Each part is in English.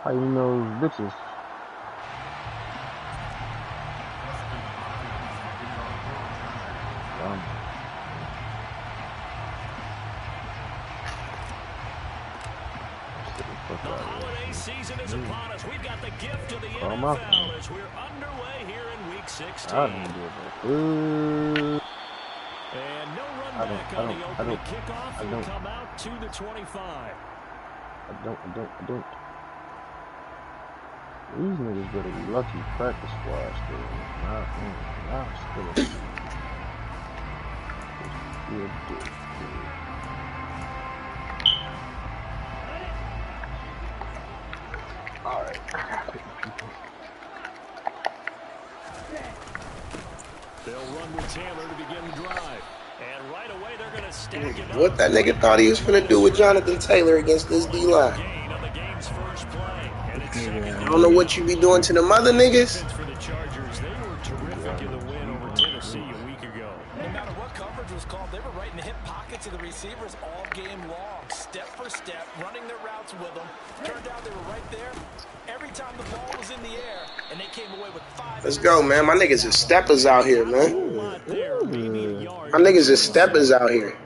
How you know bitches? The holiday season is upon us. We've got the gift of the NFL as we're underway here in Week 16. And no run back on the opening kickoff. Will come out to the 25. I don't. These niggas better be lucky practice squad still. Nah, still. Alright. They'll run with Taylor to begin the drive. And right away they're going to stack it up. What that nigga thought he was finna do with Jonathan Taylor against this D-line. I don't know what you be doing to them other niggas. For the Chargers, they were terrific in the win over Tennessee a week ago. No matter what coverage was called, they were right in the hip pockets of the receivers all game long, step for step, running their routes with them. Turned out they were right there every time the ball was in the air, and they came away with 5. Let's go, man. My niggas is steppers out here, man. My niggas is steppers out here.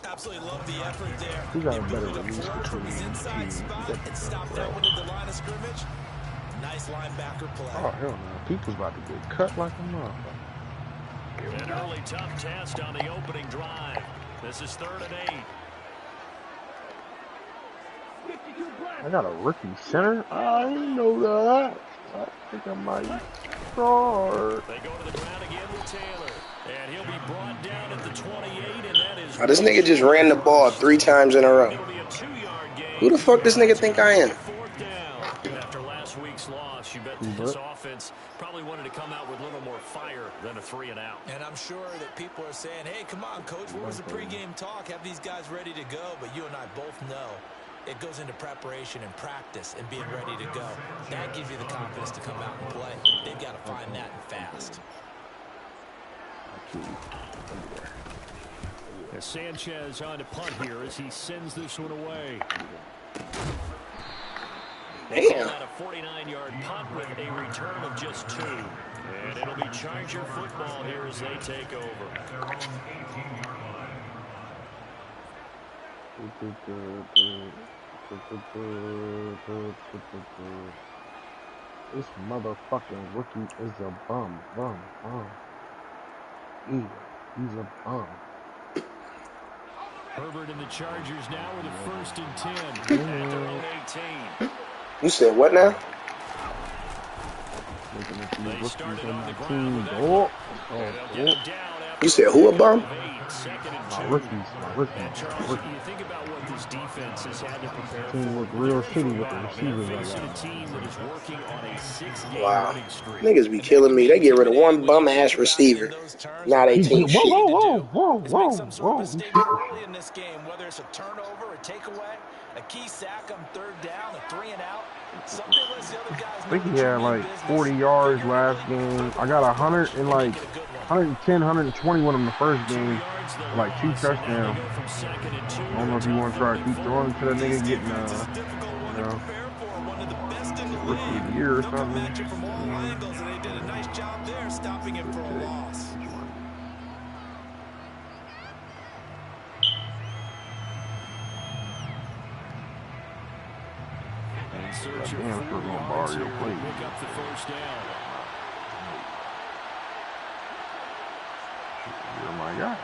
Absolutely love the effort there. He got a better release from his inside spot and stopped that one at the line of scrimmage. Nice linebacker play. Oh, hell no. People's about to get cut like a motherfucker. An early tough test on the opening drive. This is 3rd and 8. I got a rookie center? I didn't know that. I think I might start. They go to the ground again with Taylor. And he'll be brought down at the 28, and that is... Oh, this nigga just ran the ball 3 times in a row. Who the fuck this nigga think I am? After last week's loss, you bet this offense probably wanted to come out with a little more fire than a 3-and-out. And I'm sure that people are saying, hey, come on, coach, what was the pregame talk? Have these guys ready to go? But you and I both know it goes into preparation and practice and being ready to go. That gives you the confidence to come out and play. They've got to find that and fast. As Sanchez on to punt here as he sends this one away. Damn. A 49-yard punt with a return of just 2. And it'll be Charger football here as they take over. This motherfucking rookie is a bum. He's a bum. Herbert and the Chargers now with a 1st and 10 at their own 18. You said what now? They started on the ground with You said who a bum? My rookies. You think about what this defense has had to prepare team look real shitty with the receivers like a team that is working on a 6-game winning streak. Niggas be killing me. They get rid of one bum ass receiver. Now they team shit. Whoa. In this game, whether it's a turnover, a takeaway, a key sack on 3rd down, a 3-and-out. Something lets the other guys. I think he had like 40 yards last game. I got 110, 120 with him the first game. Like 2 touchdowns. I don't know if you want to try to keep throwing to that nigga getting rookie of the year or something. They did a nice job there stopping him for a loss. Damn, for gonna borrow your plate. Pick up the 1st down. You're my guy.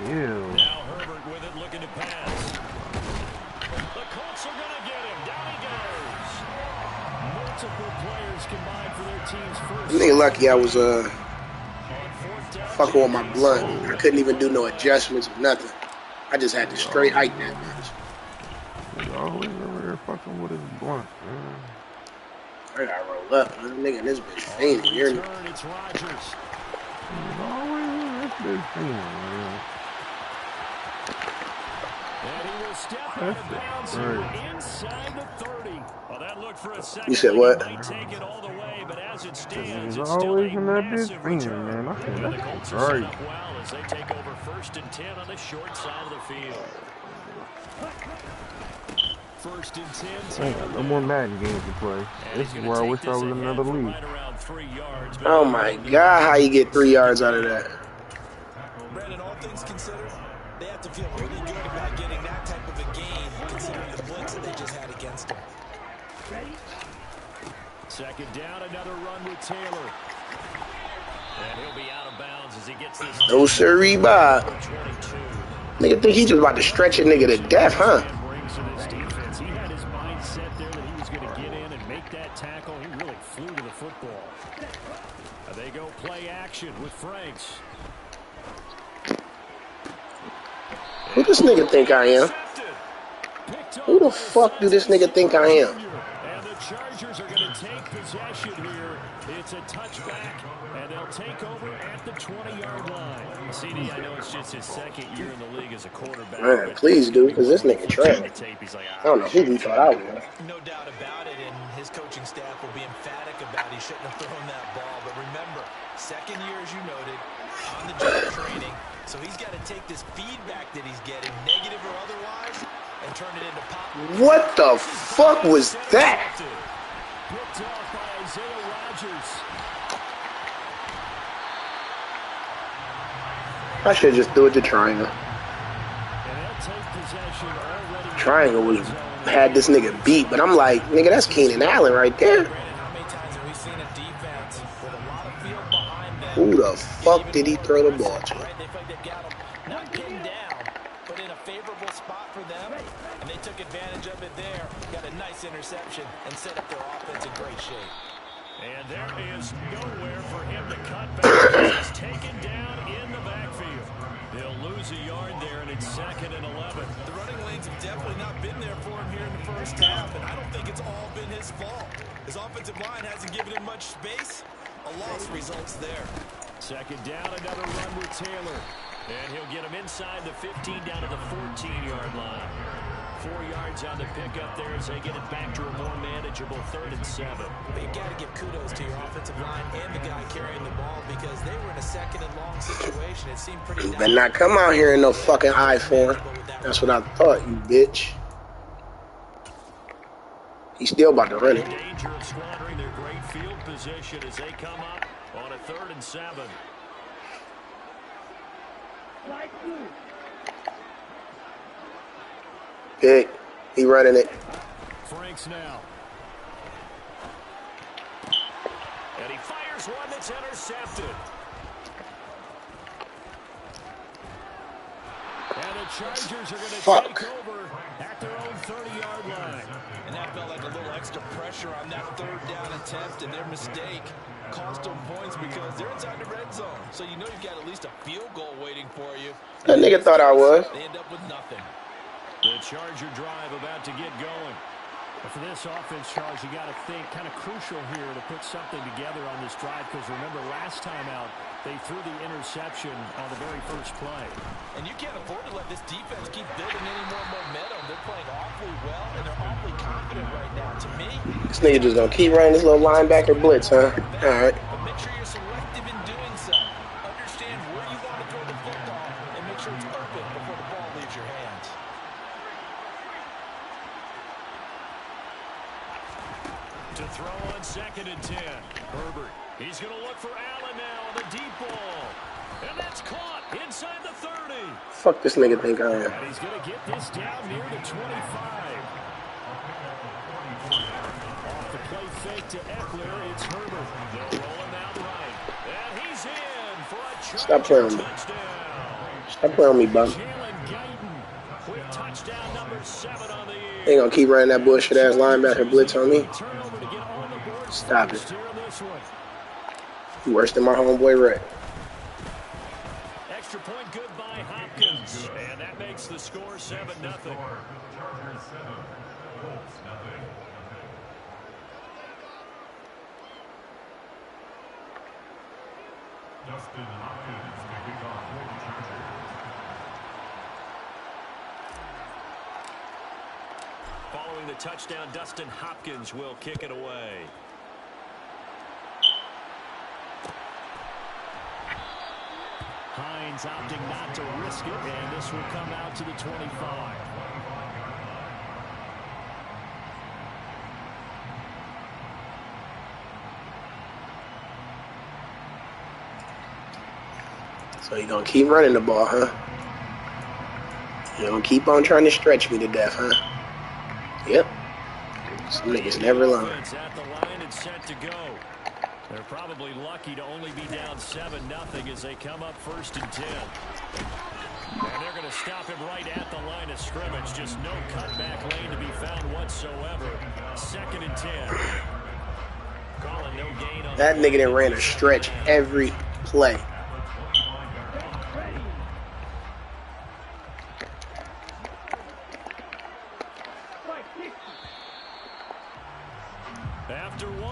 Ew. Now Herbert with it, looking to pass. The Colts are going to get him. Down he goes. Multiple players combined for their team's first. Nigga lucky I was fucking with my blunt. I couldn't even do no adjustments or nothing. I just had to straight hike that bitch. He's always over there fucking with his blunt, man. I gotta roll up, man. Nigga, this bitch fainting. You're It's Rodgers. He's always over this bitch fainting, man. And he will step out of bounds inside the 30. Well, that looked for a second. You said what? Might take it all the way, but as as it stands, He's it's still always a in that bitch. massive return. Man, I think And the that's Colts are set right. up well as they take over 1st and 10 on the short side of the field. 1st and 10. No more Madden games to play. This is where I wish I was in another league. Right around 3 yards, Oh my God, how you get 3 yards out of that? Brandon, all things considered, they have to feel really good about getting that type of a game, considering the blitz that they just had against them. 2nd down, another run with Taylor. And he'll be out of bounds as he gets this. No sirree, Bob. Nigga think he's just about to stretch a nigga to death, huh? He had his mind set there that he was going to get in and make that tackle. He really flew to the football. They go play action with Franks. Who this nigga think I am? Who the fuck do this nigga think I am? And the Chargers are going to take possession here. It's a touchback, and they'll take over at the 20-yard line. CD, I know it's just his 2nd year in the league as a quarterback. Man, please do, because this nigga trash. I don't know who you thought I was. No doubt about it, and his coaching staff will be emphatic about he shouldn't have thrown that ball. But remember, 2nd year, as you noted, on the job training. So he's got to take this feedback that he's getting, negative or otherwise, and turn it into pop. What the fuck was that? Picked off by Isaiah Rodgers. I should just do it to Triangle. Triangle had this nigga beat, but I'm like, nigga, that's Keenan Allen right there. Who the fuck did he throw the ball to? Not pinned down, but in a favorable spot for them, and they took advantage of it there. Got a nice interception and set up their offense in great shape. And there is nowhere for him to cut back. He's taken down in the backfield. They'll lose a yard there, and it's 2nd and 11. The running lanes have definitely not been there for him here in the first half, and I don't think it's all been his fault. His offensive line hasn't given him much space. A loss results there. 2nd down, another run with Taylor. And he'll get him inside the 15 down to the 14-yard line. 4 yards on the pickup there as they get it back to a more manageable 3rd and 7. But you got to give kudos to your offensive line and the guy carrying the ball because they were in a 2nd and long situation. It seemed pretty. You better not come out here in no fucking I-4. That's what I thought, you bitch. He's still about to run it. Danger of squandering their great field position as they come up on a 3rd and 7. Pick. He running it. Franks now. And he fires one that's intercepted. And the Chargers are going to take over at their own 30-yard line. And that felt like a little extra pressure on that 3rd down attempt, and their mistake cost them points because they're inside the red zone. So you know you've got at least a field goal waiting for you. That nigga thought I was. They end up with nothing. The Charger drive about to get going. But for this offense, Charles, you got to think kind of crucial here to put something together on this drive because remember last time out they threw the interception on the very first play. And you can't afford to let this defense keep building any more momentum. They're playing awfully well and they're awfully confident right now. To me, this nigga just gonna keep running this little linebacker blitz, huh? All right. But make sure you're selective in doing so. Understand where you want to throw the football and make sure it's open before the ball leaves your hands. To throw on 2nd and 10. Herbert. He's going to look for Allen now on the deep ball. And that's caught inside the 30. Fuck this nigga think I am. And he's going to get this down near the 25. Off the play fake to Eckler, it's Herbert. They'll roll him out right. And he's in for a Stop playing me. Stop playing me, bum. With touchdown number 7 on the year. Ain't gonna keep running that bullshit ass linebacker blitz on me. Stop it. You worse than my homeboy Ray. Extra point good by Hopkins. And that makes the score 7-0. Following the touchdown, Dustin Hopkins will kick it away. defense opting not to risk it, and this will come out to the 25. So you're going to keep running the ball, huh? You're going to keep on trying to stretch me to death, huh? Yep. Some niggas never learn. At the line and set to go. They're probably lucky to only be down 7-0 as they come up 1st and 10. And they're going to stop him right at the line of scrimmage. Just no cutback lane to be found whatsoever. 2nd and 10. Calling no gain on that nigga that ran a stretch every play.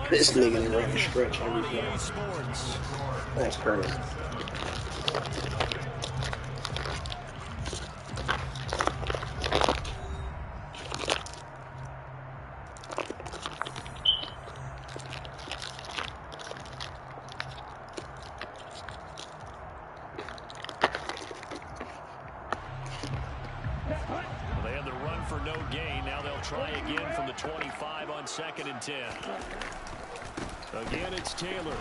This nigga didn't run a stretch every play. That's crazy. They had the run for no gain. Now they'll try again from the 25 on 2nd and 10. Again, it's Taylor.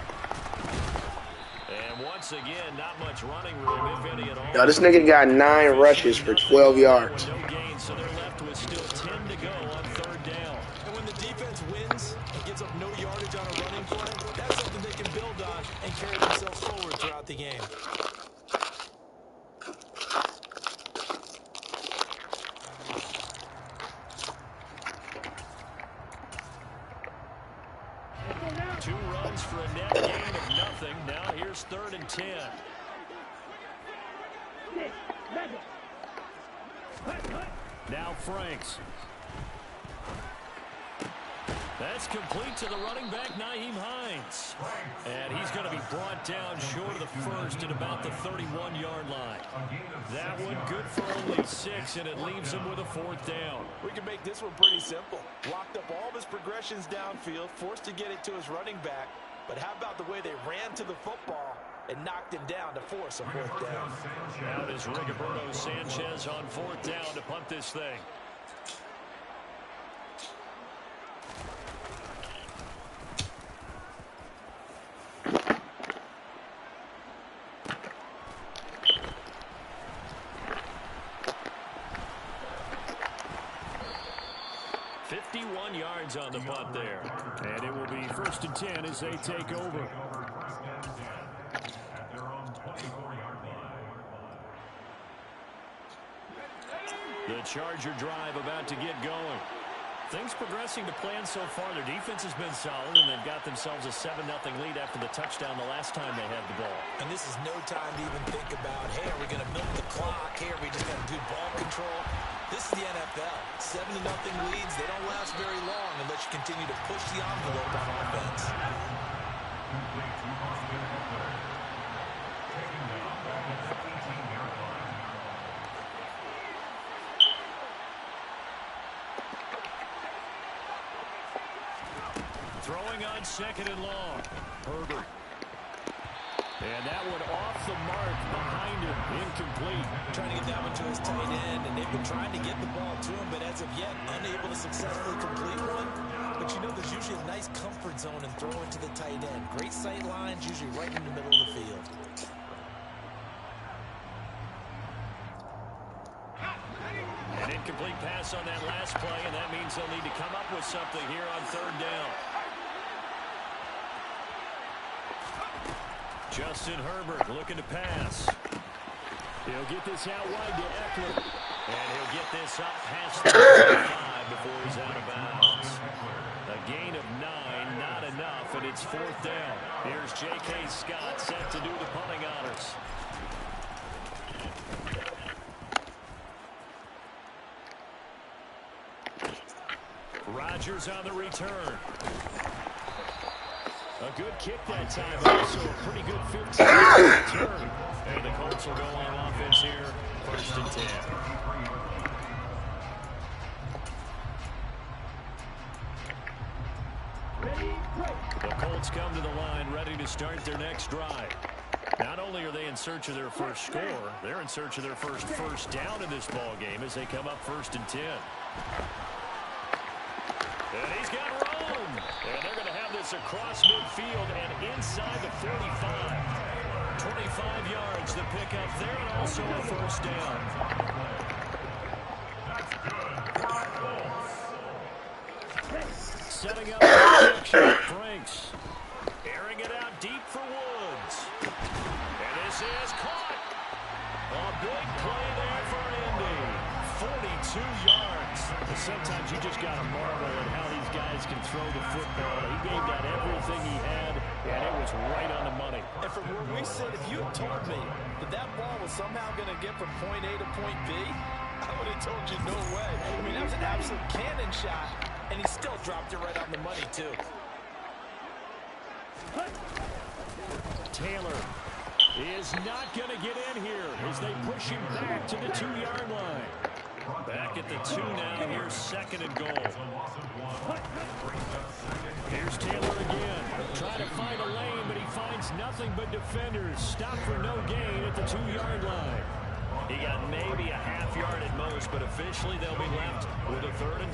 And once again, not much running room, if any at all. Yo, this nigga got 9 rushes for 12 yards. No gain, so they're left with still 10 to go on 3rd down. And when the defense wins and gives up no yardage on a running play, that's something they can build on and carry themselves forward throughout the game. For a net gain of nothing. Now here's 3rd and 10. Now Franks. That's complete to the running back, Nyheim Hines. And he's going to be brought down short of the 1st at about the 31-yard line. That one good for only 6, and it leaves him with a 4th down. We can make this one pretty simple. Locked up all of his progressions downfield, forced to get it to his running back. But how about the way they ran to the football and knocked him down to force a 4th down? Out is Rigoberto Sanchez on 4th down to punt this thing. Yards on the punt there. And it will be 1st and 10 as they take over. The Charger drive about to get going. Things progressing to plan so far. Their defense has been solid, and they've got themselves a 7-0 lead after the touchdown the last time they had the ball. And this is no time to even think about, hey, are we going to milk the clock? Hey, are we just going to do ball control? This is the NFL. 7-0 leads. They don't last very long unless you continue to push the envelope on offense. Throwing on 2nd and long. Herbert. And that one off the mark behind him. Incomplete. Trying to get that one to his tight end, and they've been trying to get the ball to him, but as of yet, unable to successfully complete one. But you know, there's usually a nice comfort zone in throwing to the tight end. Great sight lines, usually right in the middle of the field. An incomplete pass on that last play, and that means they'll need to come up with something here on 3rd down. Justin Herbert looking to pass. He'll get this out wide to Eckler. And he'll get this up past the 5 before he's out of bounds. A gain of 9, not enough, and it's 4th down. Here's J.K. Scott set to do the punting honors. Rodgers on the return. A good kick that time, but also a pretty good 15-yard return. And the Colts will go on offense here, 1st and 10. The Colts come to the line, ready to start their next drive. Not only are they in search of their first score, they're in search of their first down in this ball game as they come up 1st and 10. And he's got room. And they're going to have this across midfield and inside the 45. 25 yards to pick up there and also a 1st down. Setting up the protection. Franks. Airing it out deep for Woods. And this is caught. A big play there for Indy. 42 yards. Sometimes you just got to marvel at how these guys can throw the football. He gave that everything he had, and it was right on the money. And from where we sit, if you had told me that that ball was somehow going to get from point A to point B, I would have told you no way. I mean, that was an absolute cannon shot, and he still dropped it right on the money, too. Taylor is not going to get in here as they push him back to the 2-yard line. Back at the 2 now. Here's 2nd and goal. Here's Taylor again. Trying to find a lane, but he finds nothing but defenders. Stop for no gain at the 2-yard line. He got maybe a half yard at most, but officially they'll be left with a 3rd and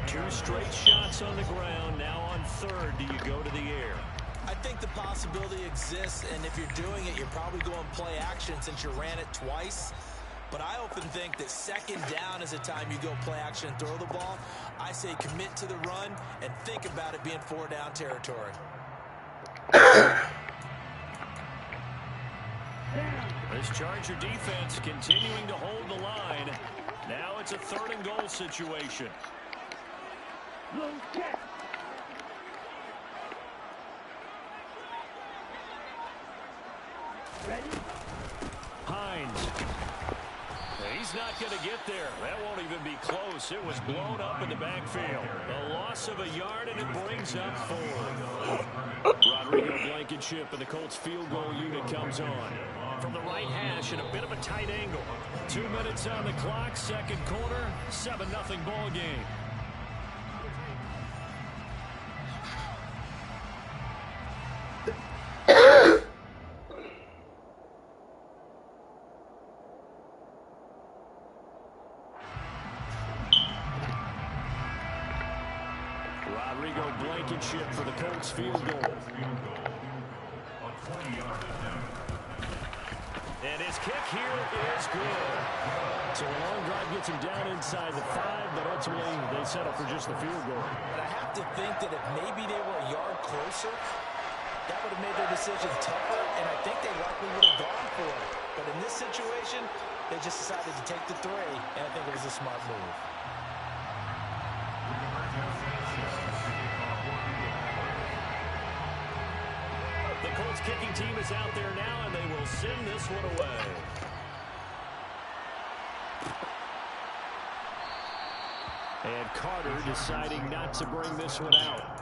2. 2 straight shots on the ground. Now on 3rd, do you go to the air? I think the possibility exists, and if you're doing it, you're probably going play action since you ran it twice. But I often think that 2nd down is a time you go play action and throw the ball. I say commit to the run and think about it being 4-down territory. This Charger defense continuing to hold the line. Now it's a 3rd and goal situation. Hines. He's not going to get there. That won't even be close. It was blown up in the backfield. A loss of a yard, and it brings up 4th. Rodrigo Blankenship and the Colts field goal unit comes on. From the right hash in a bit of a tight angle. 2 minutes on the clock, 2nd quarter, 7-0 ball game. Rodrigo Blankenship for the Colts field goal. And his kick here is good. So a long drive gets him down inside the 5, but ultimately they settle for just the field goal. But I have to think that if maybe they were a yard closer, that would have made their decision tougher, and I think they likely would have gone for it. But in this situation, they just decided to take the 3, and I think it was a smart move. The Colts kicking team is out there now, and they will send this one away. And Carter deciding not to bring this one out.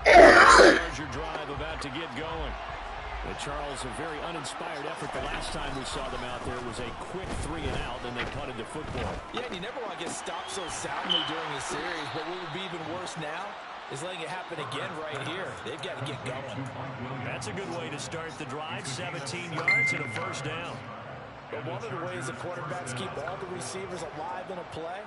Charger drive about to get going. Charles, a very uninspired effort the last time we saw them out there was a quick 3 and out, and they punted the football. Yeah, and you never want to get stopped so soundly during a series, but what would be even worse now is letting it happen again right here. They've got to get going. That's a good way to start the drive, 17 yards and a 1st down. But one of the ways the quarterbacks keep all the receivers alive in a play,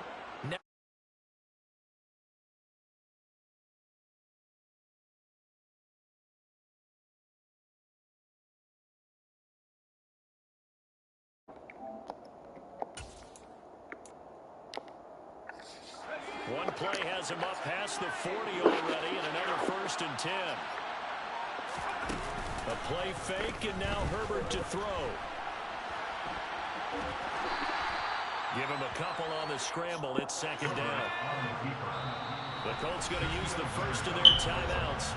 one play has him up past the 40 already, and another 1st and 10. A play fake, and now Herbert to throw. Give him a couple on the scramble. It's 2nd down. The Colts going to use the first of their timeouts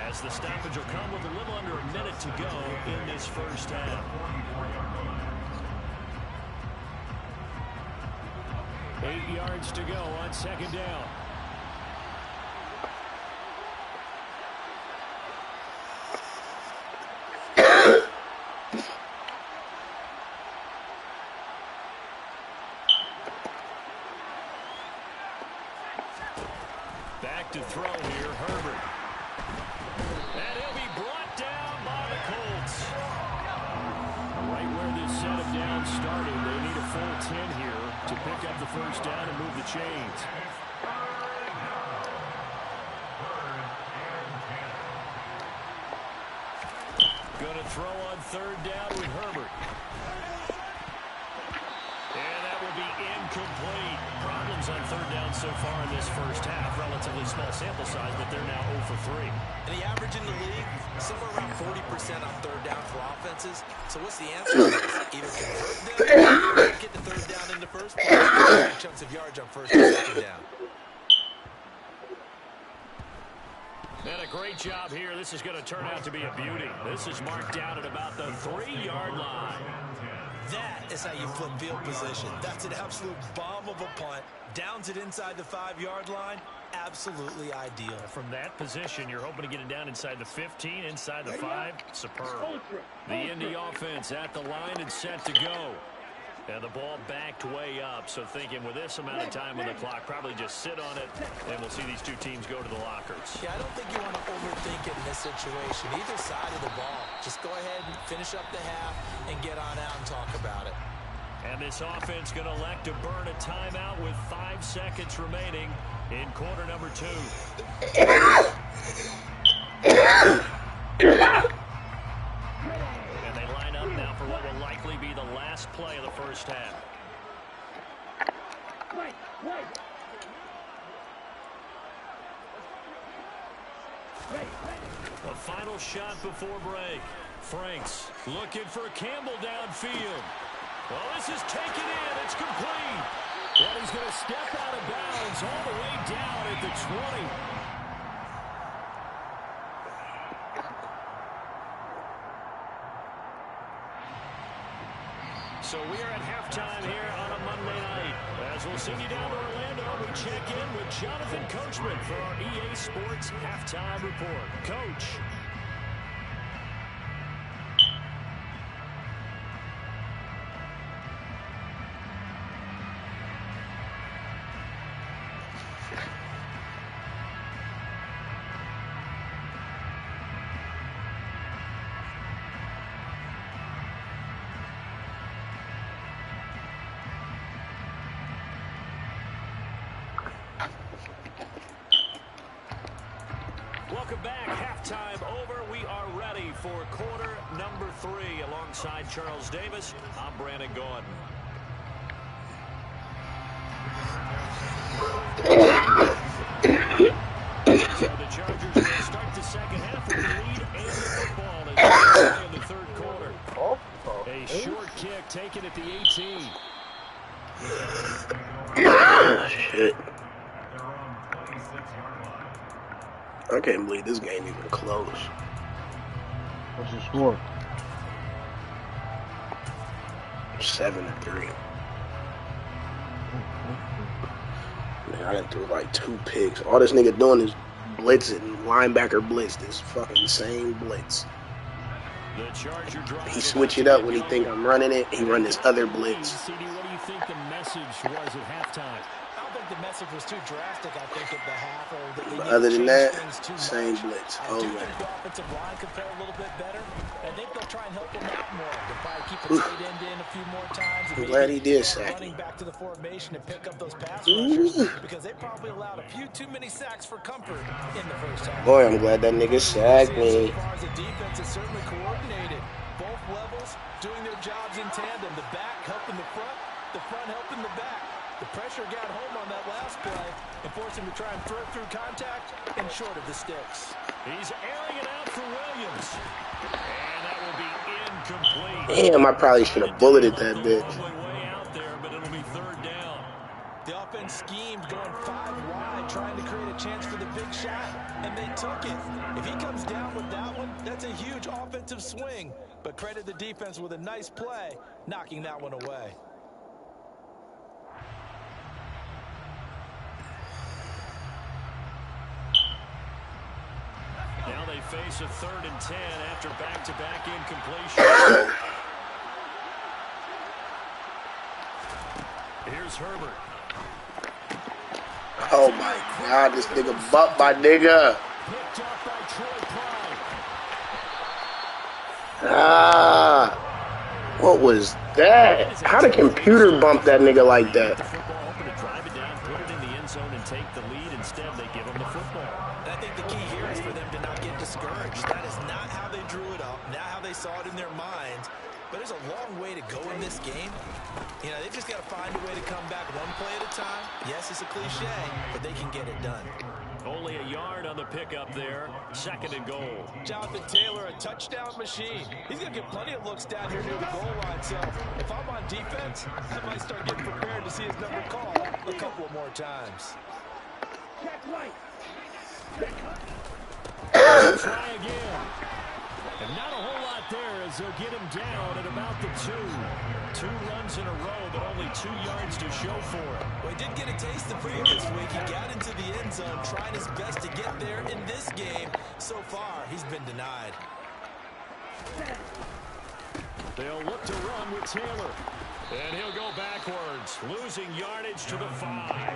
as the stoppage will come with a little under a minute to go in this first half. 8 yards to go on 2nd down. back to throw here, Herbert. And he'll be brought down by the Colts. Right where this set of downs started, they need a full 10 here to pick up the first down and move the chains. Going to throw on third down with Herbert. And that will be incomplete. Problems on third down so far in this first half. Relatively small sample size, but they're now 0 for 3. And the average in the league, somewhere around 40% on third down for offenses. So what's the answer? Either convert them or get the third down in the first place. Chunks of yards on first and second down. And a great job here. This is going to turn out to be a beauty. This is marked down at about the 3-yard line. That is how you flip field position. That's an absolute bomb of a punt. Downs it inside the 5-yard line. Absolutely ideal. From that position, you're hoping to get it down inside the 15, inside the 5. Superb. The Indy offense at the line and set to go. And the ball backed way up, so thinking with this amount of time on the clock, probably just sit on it, and we'll see these two teams go to the lockers. Yeah, I don't think you want to overthink it in this situation. Either side of the ball. Just go ahead and finish up the half and get on out and talk about it. And this offense going to elect to burn a timeout with 5 seconds remaining in quarter number 2. And they line up now for what will likely be the last play of the first half. A final shot before break. Franks looking for Campbell downfield. Well, this is taken in. It's complete. Well, he's going to step out of bounds all the way down at the 20. So we are at halftime here on a Monday night. As we'll send you down to Orlando, we check in with Jonathan Coachman for our EA Sports Halftime Report. Coach. Welcome back. Halftime over. We are ready for quarter number 3. Alongside Charles Davis, I'm Brandon Gordon. So the Chargers will start the second half with the lead and the football as they play in the third quarter. A short kick taken at the 18. Shit. I can't believe this game even close. What's the score? 7-3. Man, I done threw like 2 picks. All this nigga doing is blitzing, linebacker blitz, this fucking same blitz. He switch it up when he think I'm running it. He run this other blitz. CD, what do you think the message was at halftime? I don't think the message was too drastic, I think, at the half. But other than that, same blitz. I do think the offensive line could play a little bit better. I think they'll try and help him out more. They'll probably keep a tight end in a few more times. I'm glad he did sack running back to the formation and pick up those pass rushers because they probably allowed a few too many sacks for comfort in the first half. Boy, I'm glad that nigga sacked me. So far as the defense is certainly coordinated. Both levels doing their jobs in tandem. The back helping the front helping the back. The pressure got home on that last play and forced him to try and throw through contact and short of the sticks. He's airing it out for Williams. And that will be incomplete. Damn, I probably should have bulleted that bitch. Way out there, but it'll be third down. The offense schemed going 5 wide, trying to create a chance for the big shot, and they took it. If he comes down with that one, that's a huge offensive swing. But credit the defense with a nice play, knocking that one away. Now they face a 3rd and 10 after back-to-back incompletion. Here's Herbert. Oh my God, this nigga bumped my nigga. Ah, what was that? How did the computer bump that nigga like that? And I think the key here is for them to not get discouraged. That is not how they drew it up, not how they saw it in their minds. But there's a long way to go in this game. You know, they've just got to find a way to come back one play at a time. Yes, it's a cliche, but they can get it done. Only a yard on the pickup there. 2nd and goal. Jonathan Taylor, a touchdown machine. He's going to get plenty of looks down here near the goal line. So if I'm on defense, I might start getting prepared to see his number called a couple of more times. Try again. And not a whole lot there as they'll get him down at about the 2. 2 runs in a row, but only 2 yards to show for it. Well, he did get a taste the previous week. He got into the end zone, trying his best to get there in this game. So far, he's been denied. They'll look to run with Taylor. And he'll go backwards, losing yardage to the 5.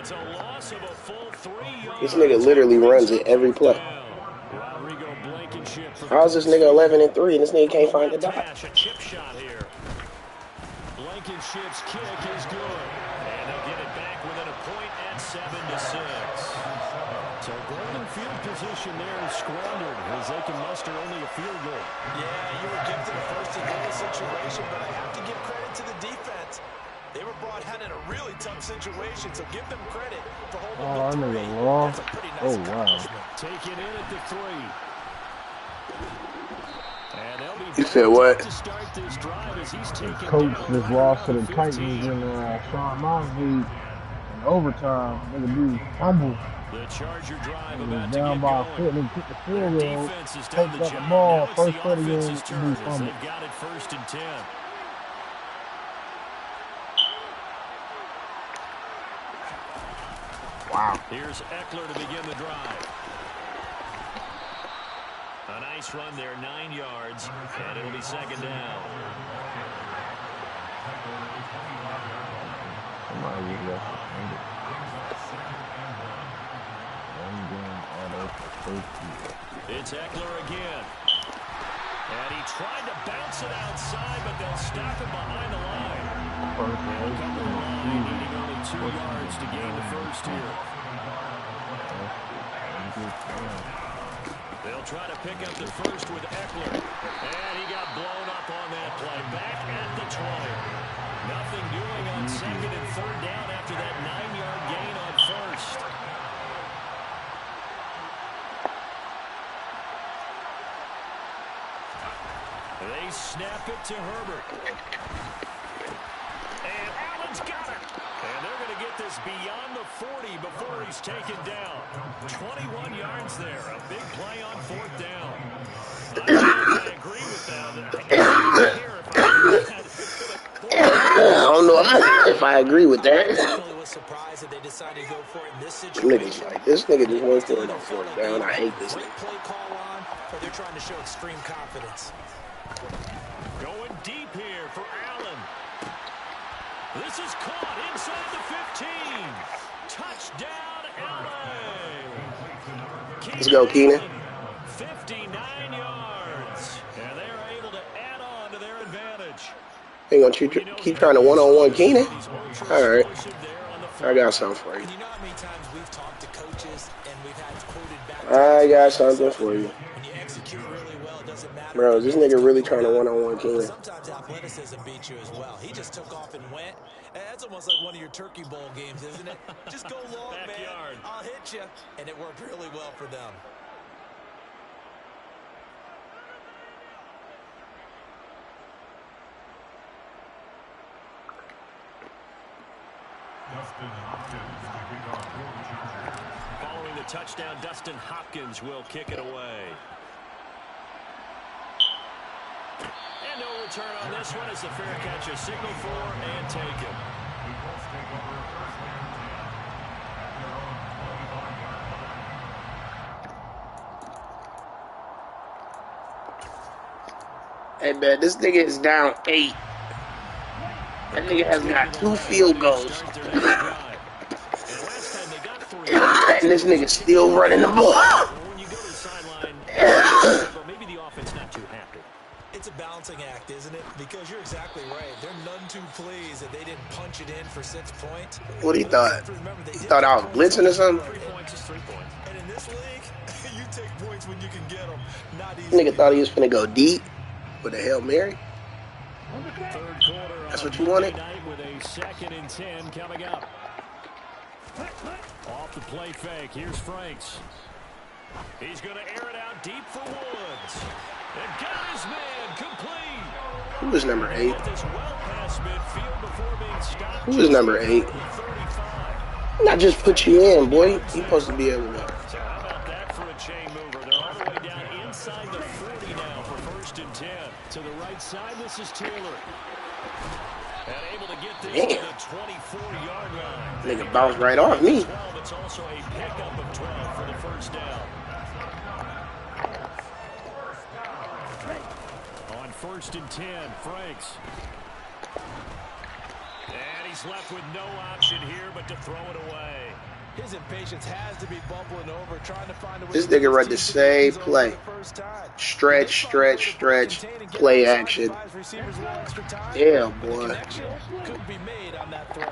It's a loss of a full 3 yards. This nigga literally runs it every play. How's this nigga 11-3 and this nigga can't find the dot? A chip shot here. Blankenship's kick is good. And they'll get it back within a point at 7-6. So golden field position there is squandered as they can muster only a field goal. Yeah, you were gifted a first-and-goal situation, but I have to give credit to the defense. They were brought out in a really tough situation, so give them credit for holding the 3. That's a pretty nice accomplishment. Taken in at the 3. You said what? Coach just lost to the Titans in Sean Mosley in overtime. Nigga dude fumble. The Charger drive He about was to down get by a going. foot and he took the field goal. Defense has Takes done the up the job. ball. Now it's First the play of the game. offense's He turn as fumbled. they've got it 1st and 10. Wow. Here's Eckler to begin the drive. A nice run there, 9 yards, and it'll be 2nd down. It's Eckler again. And he tried to bounce it outside, but they'll stop him behind the line. Needing only 2 yards to gain the first here. They'll try to pick up the first with Eckler. And he got blown up on that play. Back at the 20. Nothing doing on 2nd and 3rd down after that 9-yard gain on 1st. They snap it to Herbert. And Allen's got it. And they're going to get this beyond the 40 before he's taken down. 21 yards there. A big play on 4th down. I agree with I don't know if I agree with that. I was surprised that they decided to go for it in this situation. This nigga just went for it on 4th down. I hate this nigga. Play call on, or they're trying to show extreme confidence. Going deep here for Allen. This is caught inside the 15. Touchdown, LA. Let's go, Keenan. 59 yards. And they're able to add on to their advantage. Ain't gonna keep trying to one-on-one Keenan? All right. I got something for you. You know how many times we've talked to coaches and we've had quoted back. I got something for you. When you execute really well, it doesn't matter. Bro, is this nigga really trying to one-on-one Keenan? Sometimes athleticism beats you as well. He just took off and went. And that's almost like one of your Turkey Bowl games, isn't it? Just go long, Backyard. man. I'll hit you. And it worked really well for them. Following the touchdown, Dustin Hopkins will kick it away. And no return on this one as the fair catch is signaled for and taken. Hey, man, this nigga is down 8. That nigga has got 2 field goals. Last time they And this nigga still running the ball. When you go to the sideline, but maybe the offense not too happy. It's a balancing act, isn't it? Because you're exactly right. They're none too pleased that they didn't punch it in for 6 points. What he thought? He thought I was blitzing or something? 3 points is 3 points. And in this league, you take points when you can get them. Not easy. Nigga thought he was finna go deep with a Hail Mary. Third quarter. That's what you wanted? With a 2nd and 10 coming up. Off the play fake. Here's Franks. He's going to air it out deep for Woods. And got his man complete. Who is number 8? This well past midfield before being stopped. Who is number 8? Not just put you in, boy. You're supposed to be able to. So how about that for a chain mover? They're all the way down inside the 40 now for 1st and 10. To the right side, this is Taylor. And able to get this to the 24-yard line. Nigga bounced right off me. It's also a pickup of 12 for the 1st down. On 1st and 10, Franks. And he's left with no option here but to throw it away. His impatience has to be bubbling over, trying to find a way. This nigga run the same play. Stretch, stretch, stretch, play action. Yeah, boy. Couldn't be made on that throw.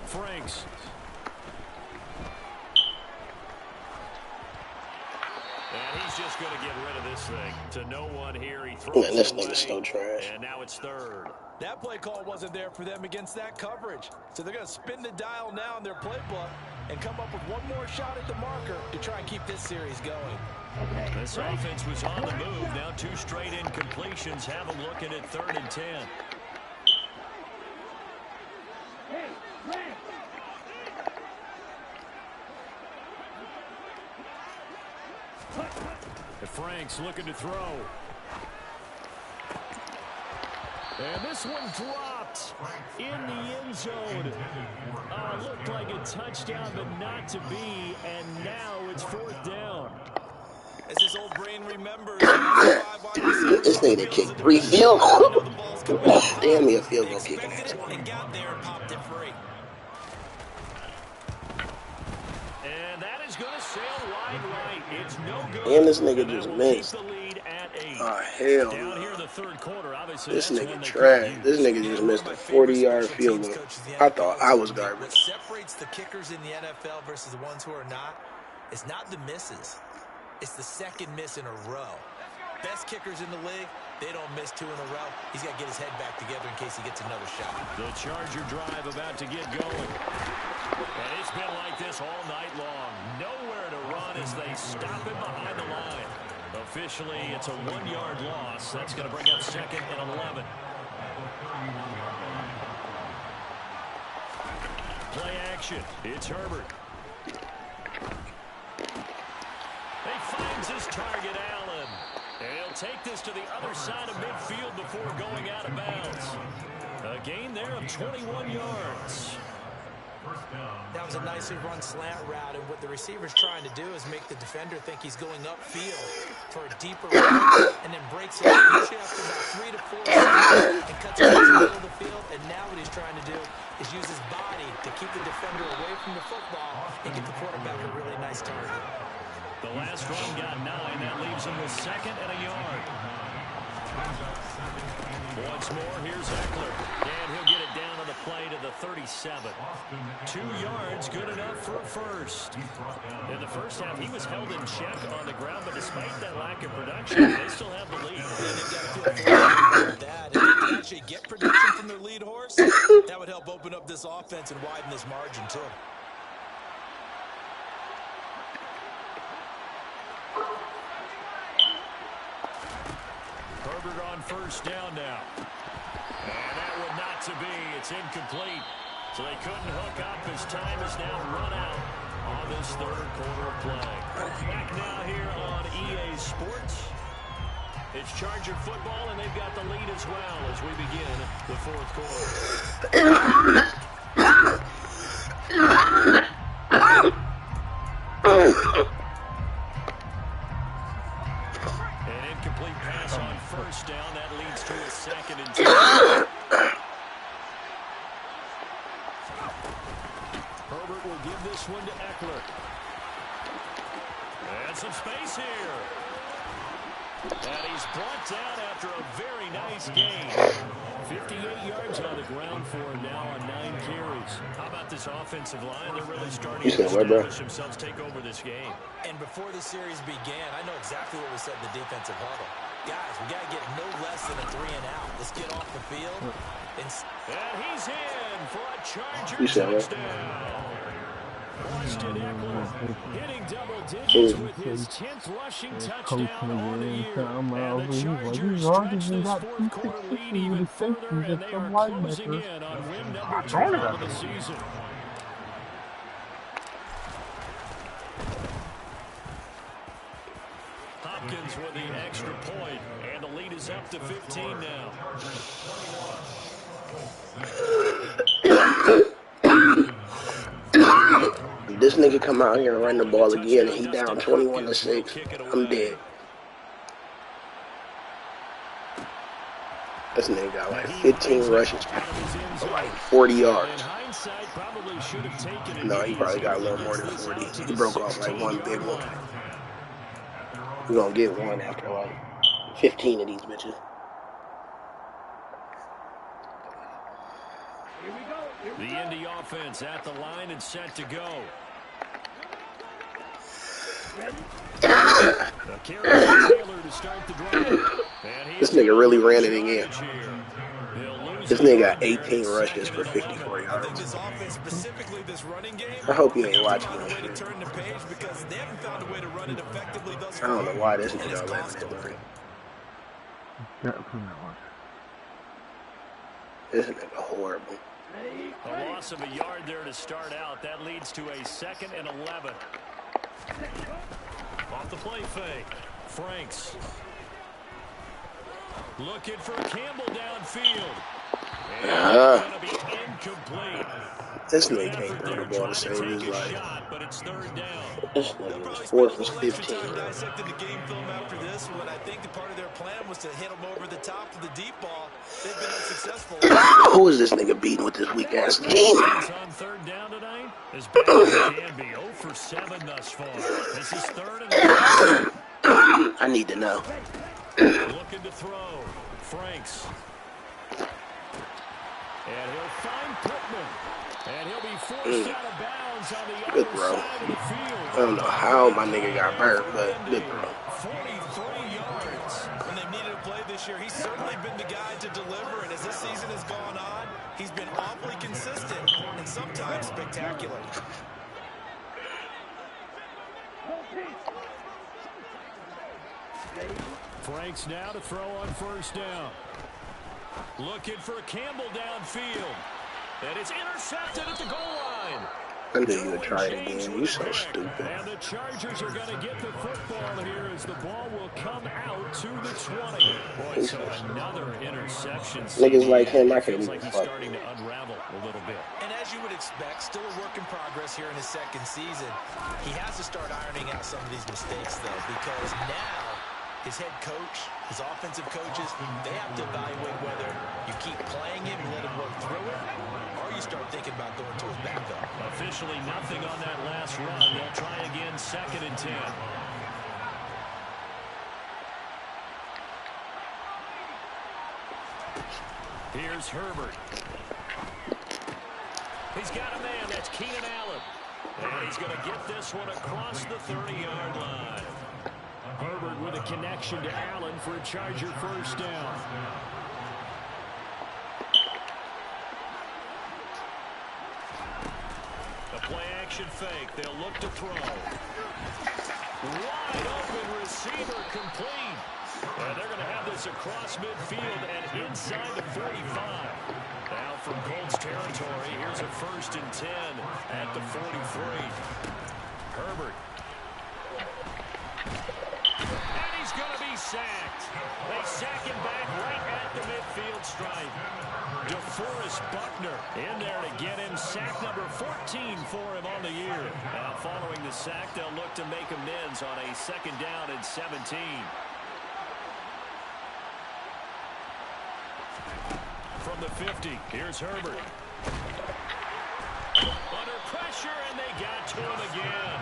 Franks. And he's just going to get rid of this thing. To no one here, he throws Man, this it away. nigga's so trash. And now it's 3rd. That play call wasn't there for them against that coverage. So they're going to spin the dial now in their playbook and come up with one more shot at the marker to try and keep this series going. This offense was on the move. Now 2 straight incompletions have them looking at 3rd and 10. And Franks looking to throw. And this one dropped in the end zone. Looked like a touchdown, but not to be. And now it's 4th down. As his old brain remembers, This nigga kicked 3 field goals. Damn me a field goal kicking ass. And got there and popped it free. And that is going to sail wide right. It's no good. And this nigga just missed. Oh, hell Down no. here in the 3rd quarter, obviously. This nigga trash. This nigga just missed a 40-yard field goal. I thought I was garbage. What separates the kickers in the NFL versus the ones who are not is not the misses. It's the 2nd miss in a row. Best kickers in the league, they don't miss 2 in a row. He's got to get his head back together in case he gets another shot. The Charger drive about to get going. And it's been like this all night long. Nowhere to run as they stop him behind the line. Officially, it's a 1-yard loss. That's going to bring up 2nd and 11. Play action. It's Herbert. He finds his target, Allen. And he'll take this to the other side of midfield before going out of bounds. A gain there of 21 yards. That was a nicely run slant route, and what the receiver's trying to do is make the defender think he's going upfield for a deeper route, and then breaks it usually after about 3 to 4 seconds and cuts it to the middle of the field. And now what he's trying to do is use his body to keep the defender away from the football and get the quarterback a really nice target. The last run got 9. That leaves him with 2nd and a yard. Once more, here's Eckler. And he'll get it down on the play to the 37. 2 yards, good enough for a first. In the first half, he was held in check on the ground, but despite that lack of production, they still have the lead. If they can actually get production from their lead horse, that would help open up this offense and widen this margin, too. Herbert on 1st down now. And that would not to be. It's incomplete. So they couldn't hook up as time is now run out on this 3rd quarter of play. Back now here on EA Sports. It's Charger football, and they've got the lead as well as we begin the 4th quarter. An incomplete pass on 1st down. That leads to a 2nd and 10. Has some space here. And he's brought down after a very nice game. 58 yards on the ground for him now on 9 carries. How about this offensive line? They're really starting to establish themselves, take over this game. And before the series began, I know exactly what was said in the defensive huddle. Guys, we got to get no less than a 3 and out. Let's get off the field. And he's in for a Charger touchdown. Austin Eckler hitting double digits with his 10th rushing touchdown on the year. And the Chargers stretch this fourth quarter lead even further, and they are closing in on win number 12 of the season. Hopkins with the extra point, and the lead is up to 15 now. This nigga come out here and run the ball again, and he down 21-6. I'm dead. This nigga got like 15 rushes, like 40 yards. No, he probably got a little more than 40. He broke off like one big one. We're gonna get one after like 15 of these bitches. The Indy offense at the line and set to go. This nigga really ran it again. This nigga got 18 rushes for 54 yards. I hope you ain't watching this shit. I don't know why this nigga 11-3. This nigga horrible. A loss of a yard there to start out. That leads to a 2nd and 11. Off the play fake. Franks. Looking for Campbell downfield. And it's going to be incomplete. This nigga can't throw the ball to save his life. This nigga is 4 for 15. Dissected the game film after this, when I think the part of their plan was to hit him over the top of the deep ball. They've been unsuccessful. Who is this nigga beating with this weak ass team? On 3rd down tonight, as bad as it can be. 0 for 7 thus far. This is 3rd and 11. I need to know. Looking to throw. Franks. And he'll find Pittman. And he'll be forced out of bounds on the good other bro. side of the field. I don't know how my nigga got hurt, but good bro. 43 yards. When they've needed a play this year, he's certainly been the guy to deliver. And as this season has gone on, he's been awfully consistent and sometimes spectacular. Franks now to throw on 1st down. Looking for Campbell downfield. And it's intercepted at the goal line. I knew you would try it again. You so stupid. And the Chargers are going to get the football here as the ball will come out to the 20. Boy, so another interception. Niggas like him, I can't even he's fuck. starting to unravel a little bit. And as you would expect, still a work in progress here in his 2nd season. He has to start ironing out some of these mistakes, though, because now his head coach, his offensive coaches, they have to evaluate whether you keep playing him and let him work through it, or you start thinking about going to his backup. Officially nothing on that last run. They'll try again, 2nd and 10. Here's Herbert. He's got a man. That's Keenan Allen. And he's going to get this one across the 30-yard line. Herbert with a connection to Allen for a Charger 1st down. A play-action fake. They'll look to throw. Wide open receiver complete. And they're going to have this across midfield and inside the 45. Now from Colts territory, here's a 1st and 10 at the 43. Herbert. And he's going to be sacked. They sack him back right at the midfield stripe. DeForest Buckner in there to get him. Sack number 14 for him on the year. Now following the sack, they'll look to make amends on a 2nd down and 17. From the 50, here's Herbert. Under pressure, and they got to him again.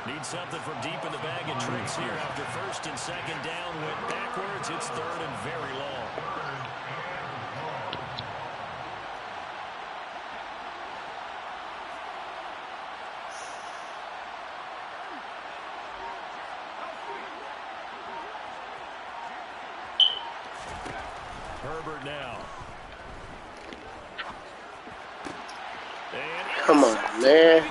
Needs something from deep in the bag of tricks here after first and second down went backwards. It's third and very long. Herbert now. Come on, man.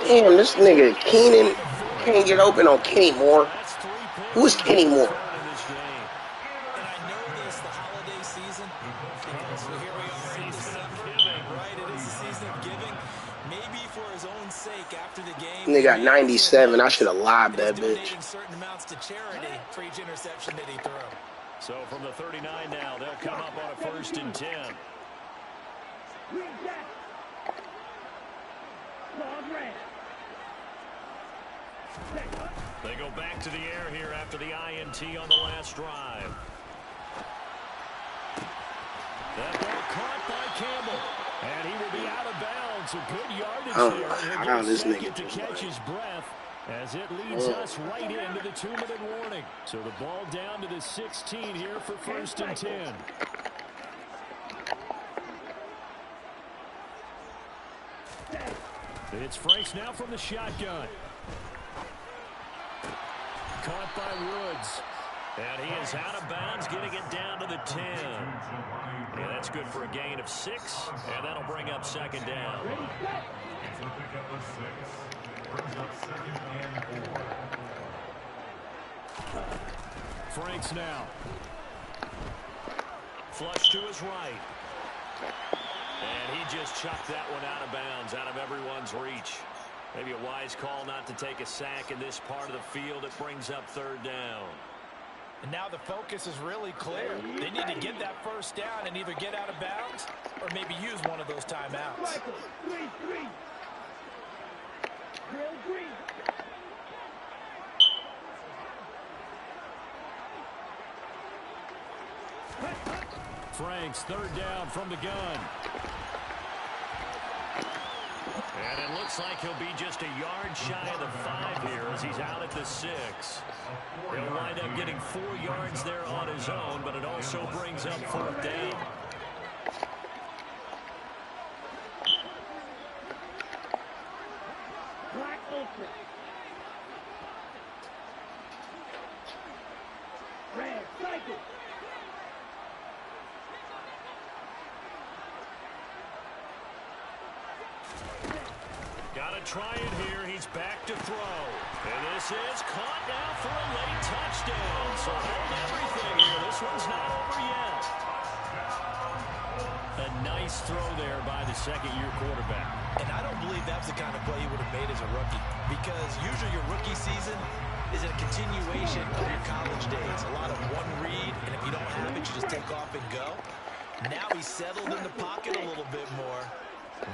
Damn, this nigga Keenan can't get open on Kenny Moore. Who is Kenny Moore? And I know this, the holiday season, because here we are in December, right? It is the season of giving. Maybe for his own sake after the game. They got 97. I should have lied that bitch. Certain amounts to charity for each interception that he threw. So from the 39 now, they'll come up on a first and 10. They go back to the air here after the INT on the last drive. That ball caught by Campbell. And he will be out of bounds. A good yardage there. How this nigga to catch his breath as it leads us right into the 2-minute warning. So the ball down to the 16 here for first and 10. It's Franks now from the shotgun. Caught by Woods. And he is out of bounds, getting it down to the 10. Yeah, that's good for a gain of 6, and that'll bring up second down. Franks now. Flush to his right. And he just chucked that one out of bounds, out of everyone's reach. Maybe a wise call not to take a sack in this part of the field. It brings up third down. And now the focus is really clear. They need to get that first down and either get out of bounds or maybe use one of those timeouts. Franks, third down from the gun. And it looks like he'll be just a yard shy of the 5 here as he's out at the 6. He'll wind up getting 4 yards there on his own, but it also brings up fourth down. Gotta try it here. He's back to throw. And this is caught now for a late touchdown. So hold everything here. This one's not over yet. A nice throw there by the second-year quarterback. And I don't believe that's the kind of play he would have made as a rookie. Because usually your rookie season is a continuation of your college days. A lot of one read, and if you don't have it, you just take off and go. Now he's settled in the pocket a little bit more,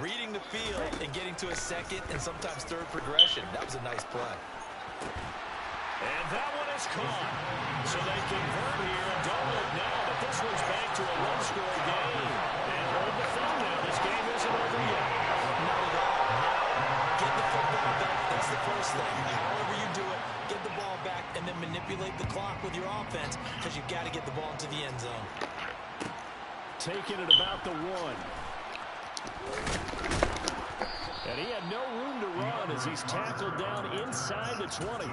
reading the field and getting to a second and sometimes third progression. That was a nice play. And that one is caught. So they convert here and don't look now, but this one's back to a one-score game. And hold the phone now. This game isn't over yet. Not at all. Now, get the football back. That's the first thing. However you do it, get the ball back and then manipulate the clock with your offense because you've got to get the ball into the end zone. Taking it about the 1. And he had no room to run as he's tackled down inside the 20.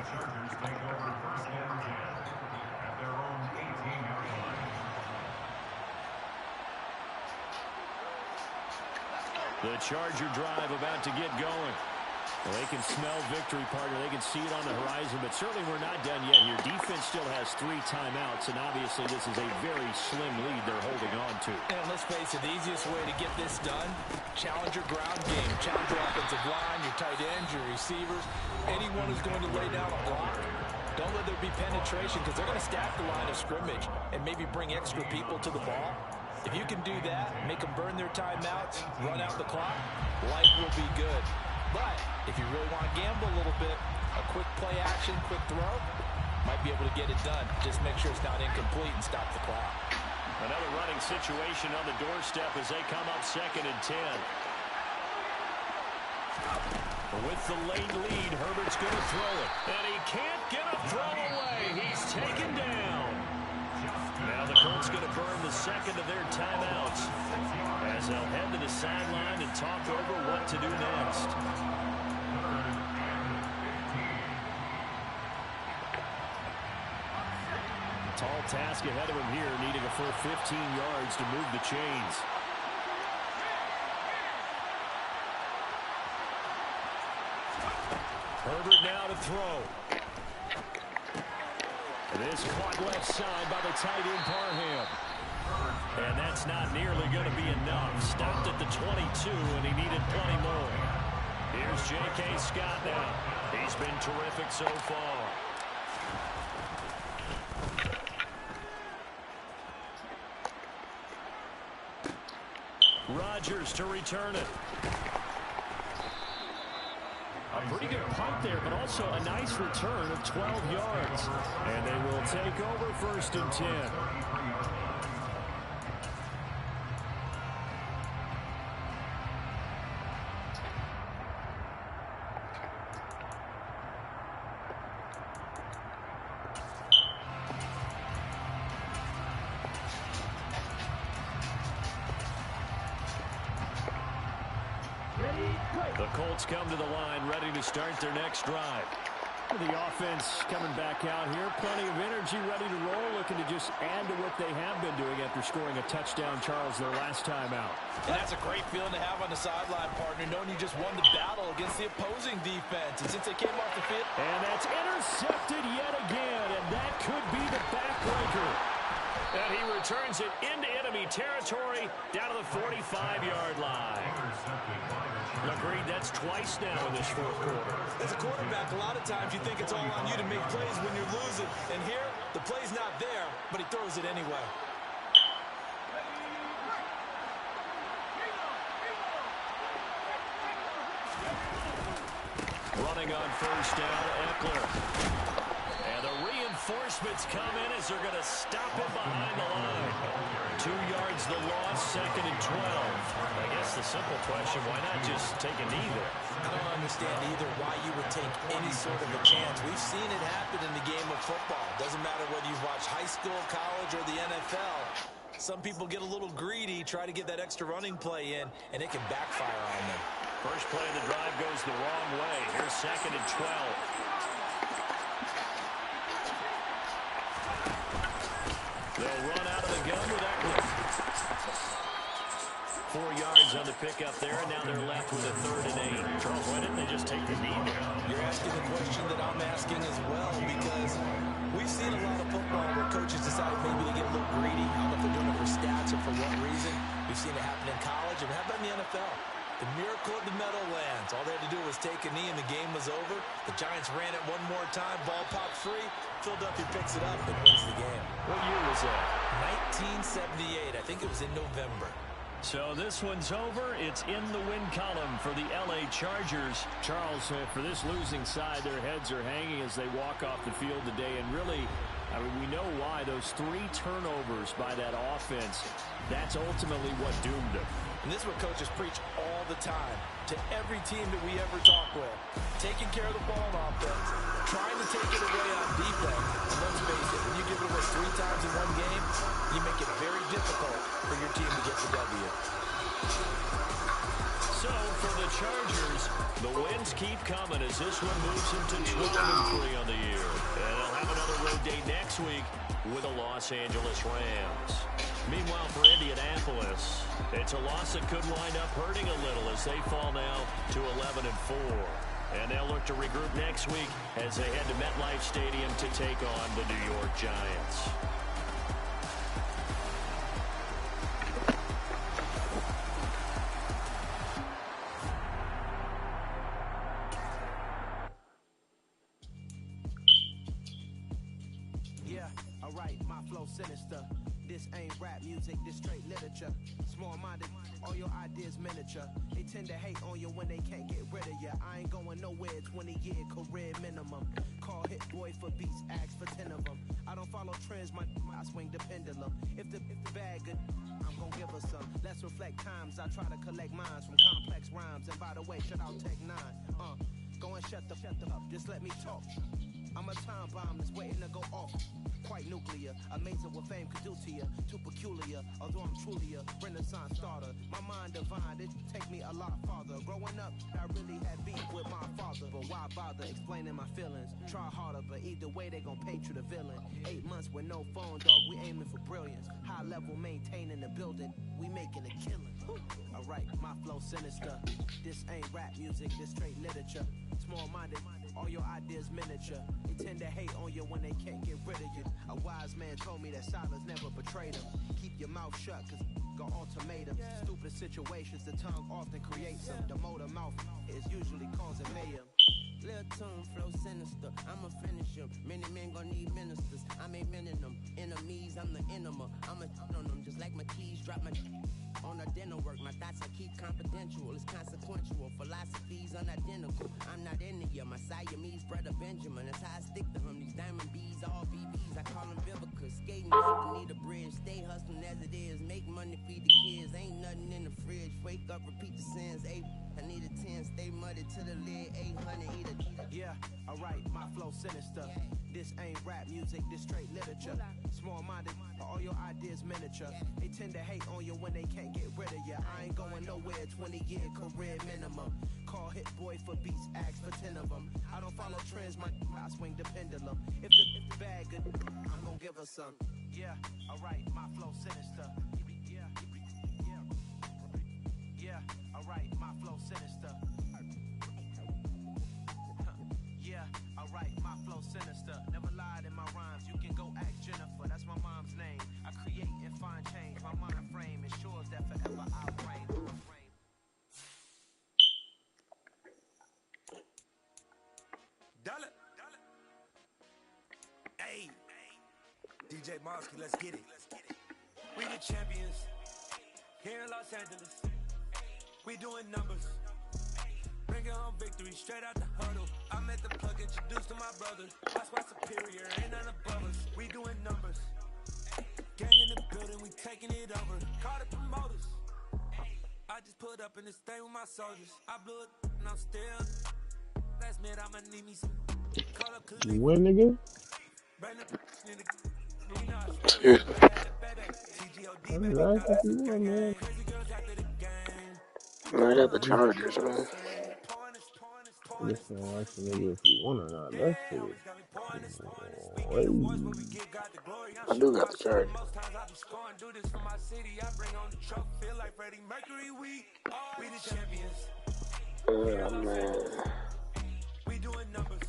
The Charger drive about to get going. Well, they can smell victory, partner. They can see it on the horizon, but certainly we're not done yet here. Defense still has 3 timeouts, and obviously this is a very slim lead they're holding on to. And let's face it, the easiest way to get this done, challenge your ground game. Challenge your offensive line, your tight ends, your receivers, anyone who's going to lay down a block. Don't let there be penetration because they're going to stack the line of scrimmage and maybe bring extra people to the ball. If you can do that, make them burn their timeouts, run out the clock, life will be good. But if you really want to gamble a little bit, a quick play action, quick throw, might be able to get it done. Just make sure it's not incomplete and stop the clock. Another running situation on the doorstep as they come up second and 10. With the late lead, Herbert's going to throw it. And he can't get a throw away. He's taken down. Now the Colts going to burn the second of their timeouts as they'll head to the sideline and talk over what to do next. Tall task ahead of him here, needing a full 15 yards to move the chains. Herbert now to throw. This caught left side by the tight end Parham. And that's not nearly going to be enough. Stopped at the 22, and he needed plenty more. Here's J.K. Scott now. He's been terrific so far. Rodgers to return it. A pretty good punt there, but also a nice return of 12 yards. And they will take over 1st and 10. The Colts come to the line, ready to start their next drive. The offense coming back out here, plenty of energy, ready to roll, looking to just add to what they have been doing after scoring a touchdown, Charles, their last time out. And that's a great feeling to have on the sideline, partner, knowing you just won the battle against the opposing defense. And since they came off the field. And that's intercepted yet again, and that could be the backbreaker. And he returns it into enemy territory down to the 45-yard line. Agreed, that's twice now in this 4th quarter. As a quarterback, a lot of times you think it's all on you to make plays when you're losing. And here, the play's not there, but he throws it anyway. Running on 1st down, Eckler. And the reinforcements come in as they're going to stop him behind the line. 2 yards the loss, 2nd and 12. I guess the simple question, why not just take a knee there? I don't understand either why you would take any sort of a chance. We've seen it happen in the game of football. Doesn't matter whether you've watched high school, college, or the NFL. Some people get a little greedy, try to get that extra running play in, and it can backfire on them. First play of the drive goes the wrong way. Here's 2nd and 12. They'll run out of the gun with Eckler. 4 yards on the pickup there, and now they're left with a 3rd and 8. Charles, why didn't they just take the knee there? You're asking the question that I'm asking as well, because we've seen a lot of football where coaches decide maybe to get a little greedy. I don't know if they're doing it for stats or for what reason. We've seen it happen in college, and how about in the NFL? The miracle of the Meadowlands. All they had to do was take a knee and the game was over. The Giants ran it one more time. Ball popped free. Philadelphia picks it up and wins the game. What year was that? 1978. I think it was in November. So this one's over. It's in the win column for the L.A. Chargers. Charles, for this losing side, their heads are hanging as they walk off the field today. And really, I mean, we know why. Those 3 turnovers by that offense, that's ultimately what doomed them. And this is what coaches preach all the time to every team that we ever talk with. Taking care of the ball on offense, trying to take it away on defense. And let's face it, when you give it away 3 times in one game, you make it very difficult for your team to get the W. So for the Chargers, the wins keep coming as this one moves them to 12-3 on the year. And they'll have another road day next week with the Los Angeles Rams. Meanwhile, for Indianapolis, it's a loss that could wind up hurting a little as they fall now to 11-4. And they'll look to regroup next week as they head to MetLife Stadium to take on the New York Giants. Yeah, alright, my flow sinister. This ain't rap music, this straight literature. Small-minded, all your ideas miniature. They tend to hate on you when they can't get rid of you. I ain't going nowhere, 20-year career minimum. Call Hit Boy for beats, ask for 10 of them. I don't follow trends, I swing the pendulum. If the bag good, I'm gonna give her some. Let's reflect times, I try to collect minds from complex rhymes. And by the way, Shut out Tech 9. Go and shut the up. Just let me talk. I'm a time bomb that's waiting to go off. Quite nuclear, amazing what fame could do to you. Too peculiar, although I'm truly a Renaissance starter. My mind divine, it take me a lot farther. Growing up, I really had beef with my father, but why bother explaining my feelings? Try harder, but either way they gon' paint you the villain. 8 months with no phone, dog, we aiming for brilliance. High level maintaining the building, we making a killing. Alright, my flow sinister. This ain't rap music, this straight literature. Small-minded, all your ideas miniature. They tend to hate on you when they can't get rid of you. A wise man told me that silence never betrayed him. Keep your mouth shut, cause got ultimatums. Stupid situations, the tongue often creates them. The motor mouth is usually causing mayhem. Lil' Toon, flow sinister, I'ma finish him. Many men gon' need ministers, I'm aiming them. Enemies, I'm the enema. I'ma on them, just like my keys, drop my on a dinner work. My thoughts I keep confidential, it's consequential. Philosophies unidentical, I'm not into you. My Siamese brother Benjamin, that's how I stick to him. These diamond bees, all BBs, I call them Vivica. Skating, need a bridge, stay hustling as it is. Make money, feed the kids, ain't nothing in the fridge. Wake up, repeat the sins, I need a 10, stay muddy to the lid, 800, eat a. Yeah, alright, my flow sinister. This ain't rap music, this straight literature. Small-minded, all your ideas miniature. They tend to hate on you when they can't get rid of you. I ain't going nowhere, 20-year career minimum. Call Hit Boy for beats, ask for 10 of them. I don't follow trends, I swing the pendulum. If the bag good, I'm gonna give her some. Yeah, alright, my flow sinister. Yeah, alright, my flow sinister. Yeah, alright, my flow sinister. Never lied in my rhymes, you can go ask Jennifer. That's my mom's name. I create and find change. My mind frame ensures that forever I'll reign. Dollar. Hey, DJ Mosky, let's get it. We the champions here in Los Angeles. We doing numbers. Bringing home victory straight out the huddle. I met the plug, introduced to my brother. That's why superior, ain't none above us. We doing numbers. Gang in the building, we taking it over. Call the promoters. I just put up in this thing with my soldiers. I blew it and I'm still. Last minute, I'ma need me some. Call up Khalid. You win, nigga? Excuse me. That's if you win, man. I got the Chargers, man. This man asked the nigga if you won or not. That shit is crazy. I do got the Chargers. Oh, man.